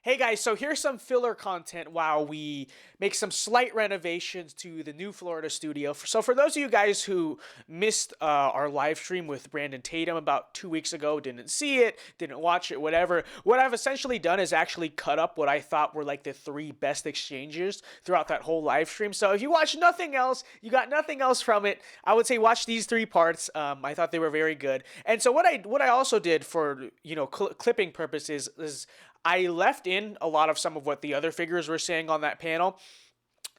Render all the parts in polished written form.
Hey guys, so here's some filler content while we make some slight renovations to the new Florida studio. So for those of you guys who missed our live stream with Brandon Tatum about 2 weeks ago, didn't see it, didn't watch it, whatever, what I've essentially done is actually cut up what I thought were like the three best exchanges throughout that whole live stream. So if you watch nothing else, you got nothing else from it, I would say watch these three parts. I thought they were very good. And so what I also did for clipping purposes is I left in a lot of some of what the other figures were saying on that panel,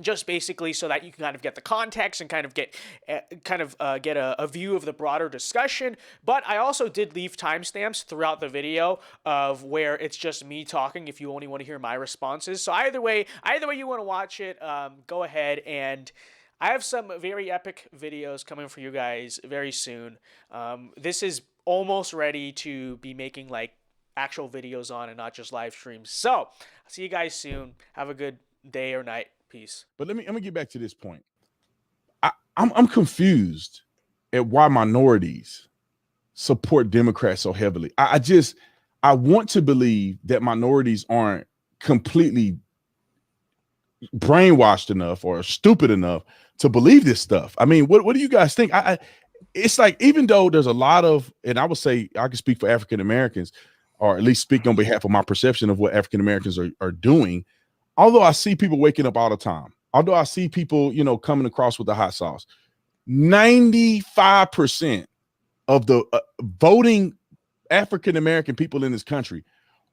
just basically so that you can kind of get the context and kind of get a view of the broader discussion. But I also did leave timestamps throughout the video of where it's just me talking if you only want to hear my responses. So either way you want to watch it, go ahead. And I have some very epic videos coming for you guys very soon. This is almost ready to be making like actual videos on and not just live streams. So I'll see you guys soon. Have a good day or night. Peace. But let me get back to this point. I'm confused at why minorities support Democrats so heavily. I want to believe that minorities aren't completely brainwashed enough or stupid enough to believe this stuff. I mean, what do you guys think? It's like, even though there's a lot of, and I would say I can speak for African Americans, or at least speak on behalf of my perception of what African Americans are doing. Although I see people waking up all the time, although I see people, coming across with the hot sauce, 95% of the voting African American people in this country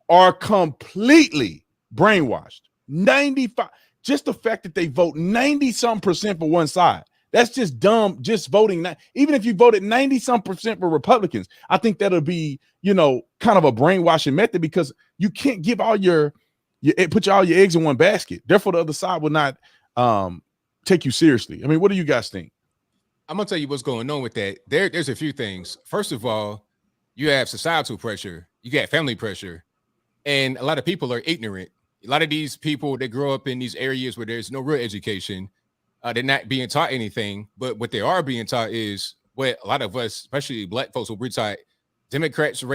are completely brainwashed. 95, just the fact that they vote 90-some% for one side. That's just dumb, just voting. Even if you voted 90-some% for Republicans, I think that'll be, kind of a brainwashing method, because you can't give all put all your eggs in one basket. Therefore, the other side will not take you seriously. I mean, what do you guys think? I'm going to tell you what's going on with that. There's a few things. First of all, you have societal pressure. You got family pressure. And a lot of people are ignorant. A lot of these people, they grow up in these areas where there's no real education. They're not being taught anything, but what they are being taught is what a lot of us, especially black folks, will be taught. Democrats are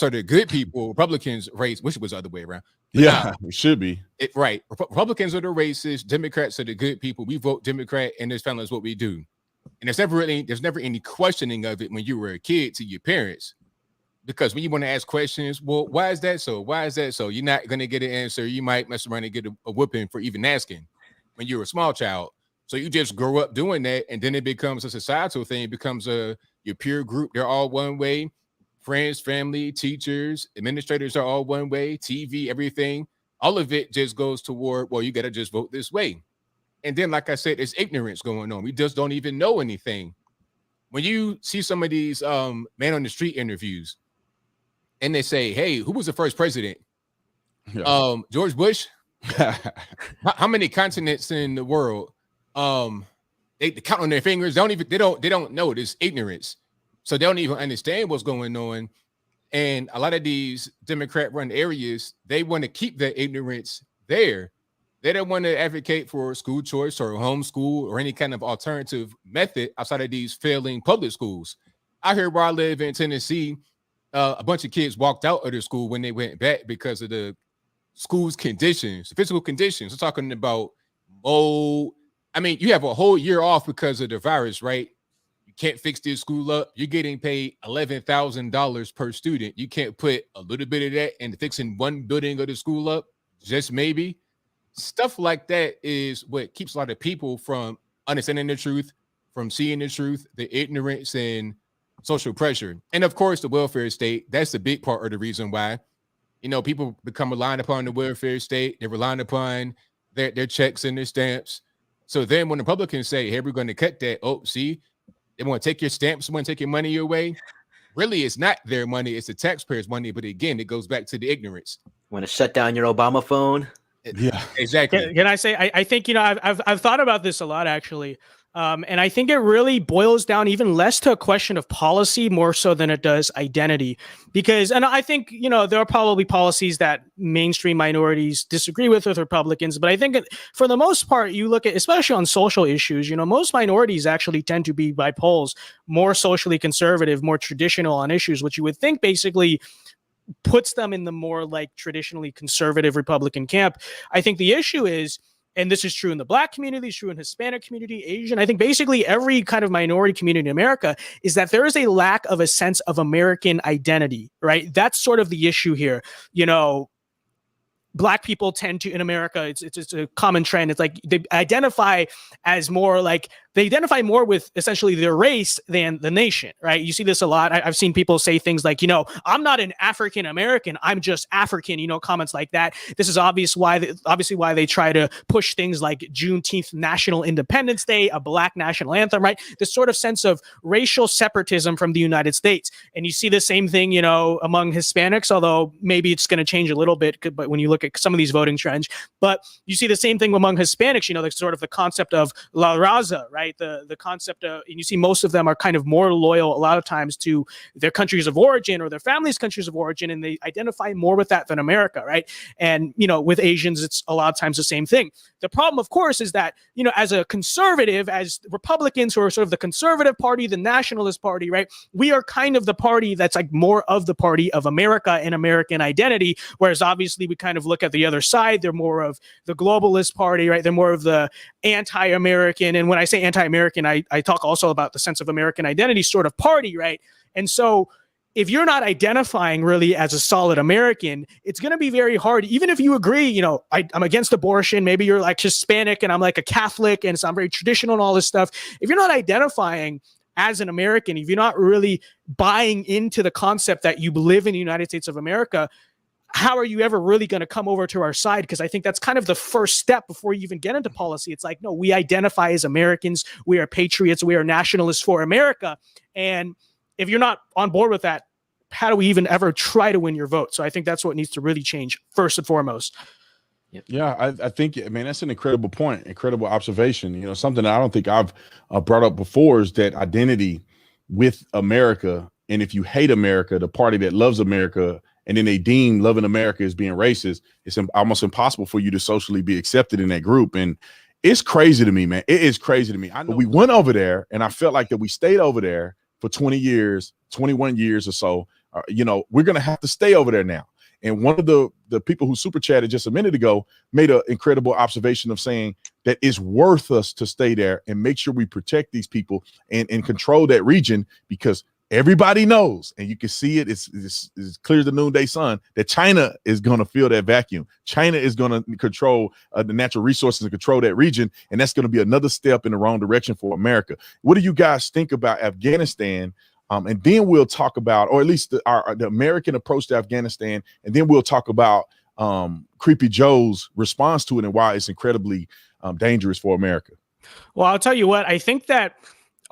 the good people. Republicans race, wish it was the other way around. Yeah, it should be. Right. Republicans are the racist. Democrats are the good people. We vote Democrat, and this family is what we do. And there's never any questioning of it when you were a kid to your parents. Because when you want to ask questions, well, why is that so? Why is that so? You're not going to get an answer. You might mess around and get a whooping for even asking when you're a small child. So you just grow up doing that, and then it becomes a societal thing. It becomes your peer group. They're all one way. Friends, family, teachers, administrators are all one way. TV, everything. All of it just goes toward, well, you got to just vote this way. And then, like I said, there's ignorance going on. We just don't even know anything. When you see some of these man on the street interviews, and they say, hey, who was the first president? Yeah. George Bush. How many continents in the world? They count on their fingers. They don't know. This ignorance. So they don't even understand what's going on. And a lot of these Democrat-run areas, they want to keep that ignorance there. They don't want to advocate for school choice or homeschool or any kind of alternative method outside of these failing public schools. Out here where I live in Tennessee, a bunch of kids walked out of their school when they went back because of the school's conditions, physical conditions. We're talking about mold. I mean, you have a whole year off because of the virus, right? You can't fix this school up. You're getting paid $11,000 per student. You can't put a little bit of that into fixing one building of the school up, just maybe. Stuff like that is what keeps a lot of people from understanding the truth, from seeing the truth, the ignorance and social pressure. And of course, the welfare state, that's a big part of the reason why, people become reliant upon the welfare state. They're relying upon their checks and their stamps. So then when the Republicans say, hey, we're going to cut that, oh, see, they want to take your stamps, want to take your money away. Really, it's not their money, it's the taxpayers' money. But again, it goes back to the ignorance. Want to shut down your Obama phone? Yeah, exactly. Can I say, I think, I've thought about this a lot, actually. And I think it really boils down even less to a question of policy, more so than it does identity. And I think, there are probably policies that mainstream minorities disagree with Republicans. But I think for the most part, you look at, especially on social issues, most minorities actually tend to be by polls more socially conservative, more traditional on issues, which you would think basically puts them in the more like traditionally conservative Republican camp. I think the issue is, and this is true in the Black community, it's true in Hispanic community, Asian, I think basically every kind of minority community in America, is that there is a lack of a sense of American identity, right? That's sort of the issue here. You know, Black people tend to, in America, it's a common trend. It's like they identify as more like, they identify more with essentially their race than the nation, right? You see this a lot. I've seen people say things like, you know, I'm not an African American, I'm just African, you know, comments like that. This is obviously why they try to push things like Juneteenth, National Independence Day, a Black national anthem, right? This sort of sense of racial separatism from the United States. And you see the same thing, you know, among Hispanics, although maybe it's going to change a little bit, but when you look at some of these voting trends, but you see the same thing among Hispanics, you know, the sort of the concept of La Raza, right? The concept of, and you see most of them are kind of more loyal a lot of times to their countries of origin or their families' countries of origin, and they identify more with that than America, right? And, you know, with Asians, it's a lot of times the same thing. The problem, of course, is that, you know, as a conservative, as Republicans who are sort of the conservative party, the nationalist party, right? We are kind of the party that's like more of the party of America and American identity, whereas obviously we kind of look at the other side. They're more of the globalist party, right? They're more of the anti-American. And when I say anti-American, I talk also about the sense of American identity sort of party, right? And so if you're not identifying really as a solid American, it's going to be very hard. Even if you agree, you know, I'm against abortion, maybe you're like Hispanic and I'm like a Catholic and so I'm very traditional and all this stuff. If you're not identifying as an American, if you're not really buying into the concept that you live in the United States of America, how are you ever really going to come over to our side? Because I think that's kind of the first step before you even get into policy. It's like, no, we identify as Americans. We are patriots. We are nationalists for America. And if you're not on board with that, how do we even ever try to win your vote? So I think that's what needs to really change first and foremost. Yeah, I think, man, that's an incredible point, incredible observation. You know, something that I don't think I've brought up before is that identity with America. And if you hate America, the party that loves America, and then they deem loving America as being racist, it's almost impossible for you to socially be accepted in that group. And it's crazy to me, man. It is crazy to me. I know we went over there and I felt like that we stayed over there for 20 years, 21 years or so. You know, we're going to have to stay over there now. And one of the people who super chatted just a minute ago made an incredible observation of saying that it's worth us to stay there and make sure we protect these people and control that region, because everybody knows, and you can see it, it's clear as the noonday sun, that China is going to fill that vacuum. China is going to control the natural resources and control that region, and that's going to be another step in the wrong direction for America. What do you guys think about Afghanistan? And then we'll talk about, or at least the American approach to Afghanistan, and then we'll talk about Creepy Joe's response to it and why it's incredibly dangerous for America. Well, I'll tell you what, I think that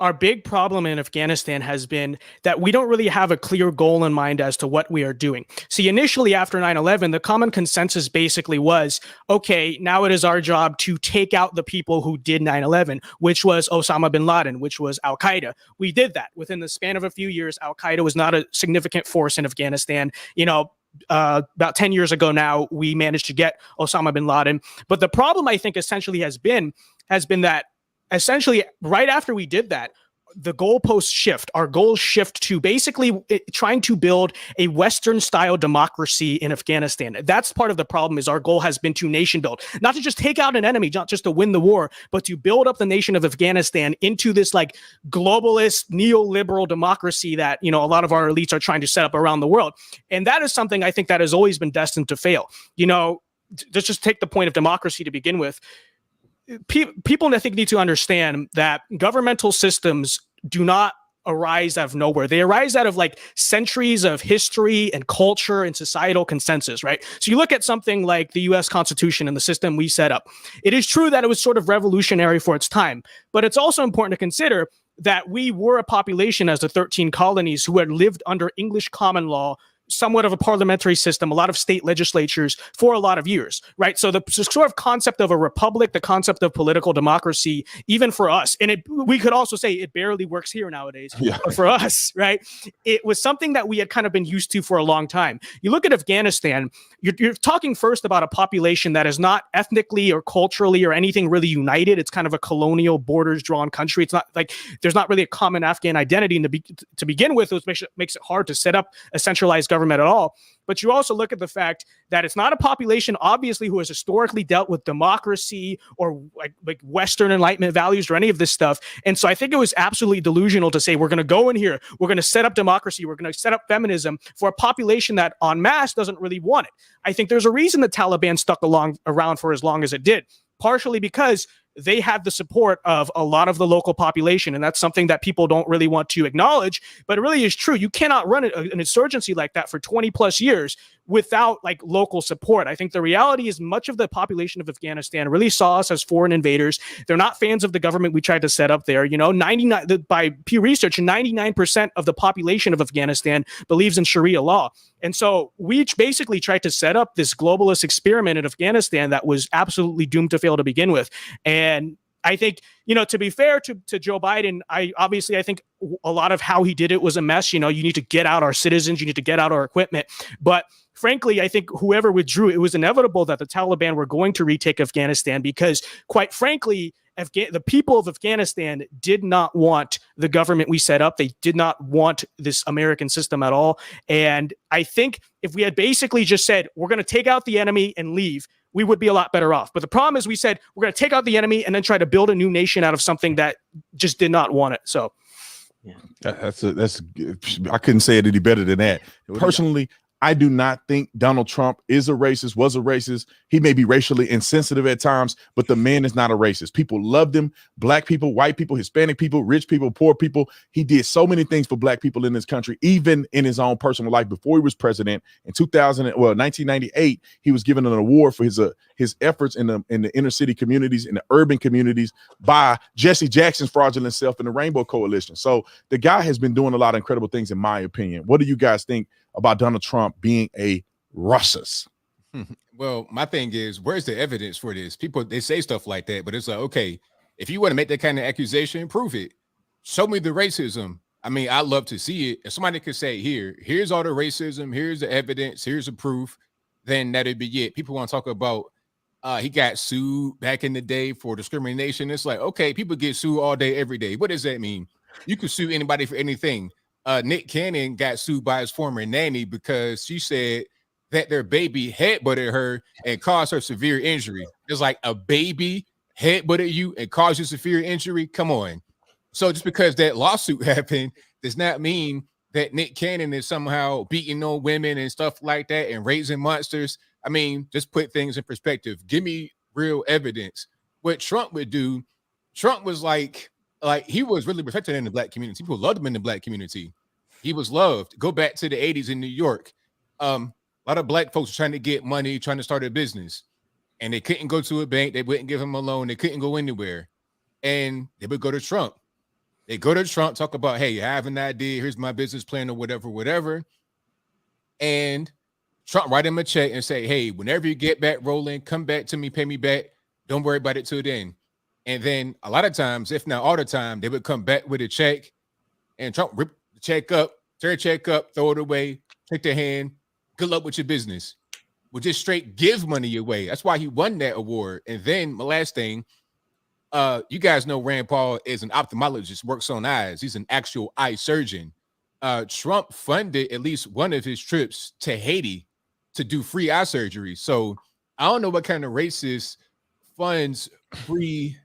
our big problem in Afghanistan has been that we don't really have a clear goal in mind as to what we are doing. See, initially after 9/11, the common consensus basically was, okay, now it is our job to take out the people who did 9/11, which was Osama bin Laden, which was Al-Qaeda. We did that. Within the span of a few years, Al-Qaeda was not a significant force in Afghanistan. You know, about 10 years ago now, we managed to get Osama bin Laden. But the problem, I think, essentially has been that essentially right after we did that, the goalposts shift. Our goals shift to basically trying to build a Western style democracy in Afghanistan. That's part of the problem, is our goal has been to nation build, not to just take out an enemy, not just to win the war, but to build up the nation of Afghanistan into this like globalist neoliberal democracy that, you know, a lot of our elites are trying to set up around the world. And that is something I think that has always been destined to fail. You know, let's just take the point of democracy to begin with. People, I think, need to understand that governmental systems do not arise out of nowhere. They arise out of like centuries of history and culture and societal consensus, right? So you look at something like the US Constitution and the system we set up. It is true that it was sort of revolutionary for its time, but it's also important to consider that we were a population as the 13 colonies who had lived under English common law, somewhat of a parliamentary system, a lot of state legislatures for a lot of years, right? So the sort of concept of a republic, the concept of political democracy, even for us, and we could also say it barely works here nowadays, but for us, right? It was something that we had kind of been used to for a long time. You look at Afghanistan, you're talking first about a population that is not ethnically or culturally or anything really united. It's kind of a colonial borders drawn country. It's not like there's not really a common Afghan identity to begin with, which makes it hard to set up a centralized government government at all. But you also look at the fact that it's not a population, obviously, who has historically dealt with democracy or like Western Enlightenment values or any of this stuff. And so I think it was absolutely delusional to say, we're going to go in here, we're going to set up democracy, we're going to set up feminism for a population that en masse doesn't really want it. I think there's a reason the Taliban stuck around for as long as it did, partially because they had the support of a lot of the local population. And that's something that people don't really want to acknowledge, but it really is true. You cannot run an insurgency like that for 20 plus years without like local support. I think the reality is much of the population of Afghanistan really saw us as foreign invaders. They're not fans of the government we tried to set up there. 99 by Pew Research, 99% of the population of Afghanistan believes in Sharia law. And so we basically tried to set up this globalist experiment in Afghanistan that was absolutely doomed to fail to begin with. And I think, to be fair to Joe Biden, I think a lot of how he did it was a mess. You need to get out our citizens, you need to get out our equipment. But frankly, I think whoever withdrew, it was inevitable that the Taliban were going to retake Afghanistan because, quite frankly, the people of Afghanistan did not want the government we set up. They did not want this American system at all. And I think if we had basically just said, we're going to take out the enemy and leave, we would be a lot better off. But the problem is we said, we're going to take out the enemy and then try to build a new nation out of something that just did not want it. So yeah. I couldn't say it any better than that. Personally, I do not think Donald Trump is a racist, was a racist. He may be racially insensitive at times, but the man is not a racist. People loved him. Black people, white people, Hispanic people, rich people, poor people. He did so many things for black people in this country, even in his own personal life. Before he was president in 1998, he was given an award for his efforts in the inner city communities, in the urban communities by Jesse Jackson's fraudulent self and the Rainbow Coalition. So the guy has been doing a lot of incredible things, in my opinion. What do you guys think about Donald Trump being a racist? Well, my thing is, where's the evidence for this? People, they say stuff like that, but it's like, okay, if you want to make that kind of accusation, prove it. Show me the racism. I mean, I love to see it. If somebody could say, here's all the racism, here's the evidence, here's the proof, then that'd be it. People want to talk about he got sued back in the day for discrimination. It's like, okay, people get sued all day, every day. What does that mean? You can sue anybody for anything. Nick Cannon got sued by his former nanny because she said that their baby headbutted her and caused her severe injury. It's like, a baby headbutted you and caused you severe injury? Come on. So just because that lawsuit happened does not mean that Nick Cannon is somehow beating on women and stuff like that and raising monsters. I mean, just put things in perspective. Give me real evidence. What Trump would do, Trump was like he was really respected in the black community. People loved him in the black community. He was loved. Go back to the 80s in New York. A lot of black folks were trying to get money, trying to start a business, and they couldn't go to a bank. They wouldn't give him a loan. They couldn't go anywhere. And they would go to Trump. They go to Trump, talk about, hey, I have an idea. Here's my business plan or whatever. And Trump write him a check and say, hey, whenever you get back rolling, come back to me, pay me back. Don't worry about it till then. And then a lot of times, if not all the time, they would come back with a check and Trump rip the check up, tear the check up, throw it away, take their hand. Good luck with your business. We'll just straight give money away. That's why he won that award. And then my last thing, you guys know Rand Paul is an ophthalmologist, works on eyes. He's an actual eye surgeon. Trump funded at least one of his trips to Haiti to do free eye surgery. So I don't know what kind of racist funds free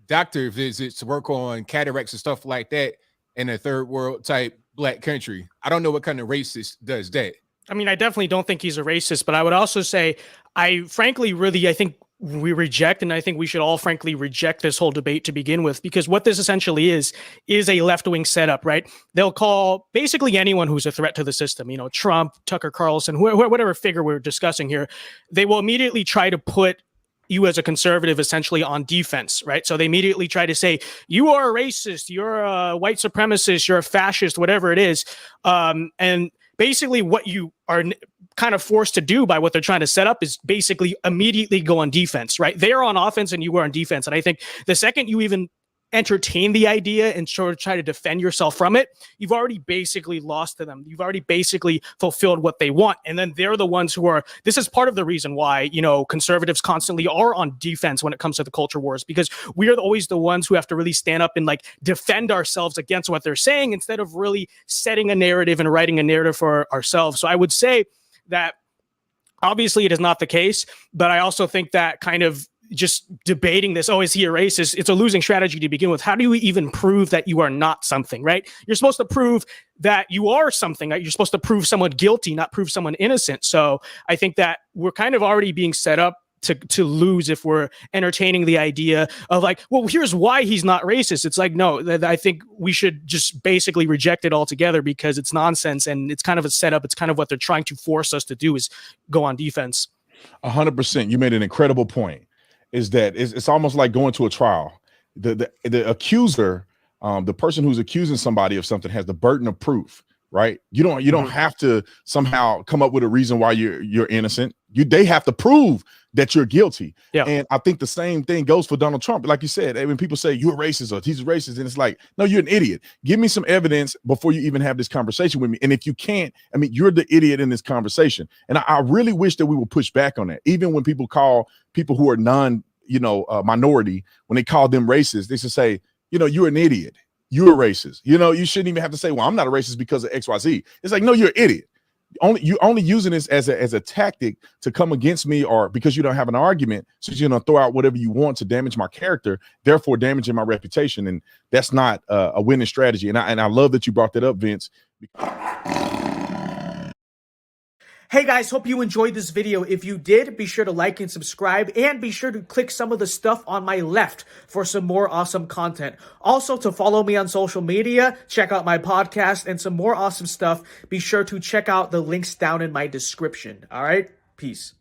doctor visits to work on cataracts and stuff like that in a third world type black country. I don't know what kind of racist does that. I mean, I definitely don't think he's a racist, but I would also say, I think we reject, and I think we should all frankly reject this whole debate to begin with, because what this essentially is a left-wing setup, right? They'll call basically anyone who's a threat to the system, Trump, Tucker Carlson, whatever figure we're discussing here, they will immediately try to put you as a conservative essentially on defense, right? So they immediately try to say, you are a racist, you're a white supremacist, you're a fascist, whatever it is. And basically what you are kind of forced to do by what they're trying to set up is basically immediately go on defense, right? They're on offense and you are on defense. And I think the second you even entertain the idea and sort of try to defend yourself from it, you've already basically lost to them. You've already basically fulfilled what they want. And then they're the ones who are, this is part of the reason why, you know, conservatives constantly are on defense when it comes to the culture wars, because we are always the ones who have to really stand up and like defend ourselves against what they're saying instead of really setting a narrative and writing a narrative for ourselves. So I would say that obviously it is not the case, but I also think that kind of just debating this, oh, is he a racist? It's a losing strategy to begin with. How do you even prove that you are not something, right? You're supposed to prove that you are something, right? You're supposed to prove someone guilty, not prove someone innocent. So I think that we're kind of already being set up to lose if we're entertaining the idea of like, well, here's why he's not racist. It's like, no, I think we should just basically reject it altogether because it's nonsense and it's kind of a setup. It's kind of what they're trying to force us to do is go on defense. 100%. You made an incredible point. Is that it's almost like going to a trial. The accuser, the person who's accusing somebody of something has the burden of proof, right? You don't have to somehow come up with a reason why you're innocent. They have to prove that you're guilty. Yeah. And I think the same thing goes for Donald Trump. Like you said, when people say you're racist or he's a racist, and it's like, no, you're an idiot. Give me some evidence before you even have this conversation with me. And if you can't, I mean, you're the idiot in this conversation. And I really wish that we would push back on that. Even when people call people who are minority, when they call them racist, they should say, you know, you're an idiot. You're a racist. You know, you shouldn't even have to say, well, I'm not a racist because of XYZ. It's like, no, you're an idiot. You're only using this as a tactic to come against me, or because you don't have an argument, so you're gonna throw out whatever you want to damage my character, therefore damaging my reputation. And that's not a winning strategy. And I love that you brought that up, Vince. Hey guys, hope you enjoyed this video. If you did, be sure to like and subscribe, and be sure to click some of the stuff on my left for some more awesome content. Also, to follow me on social media, check out my podcast, and some more awesome stuff, be sure to check out the links down in my description. All right? Peace.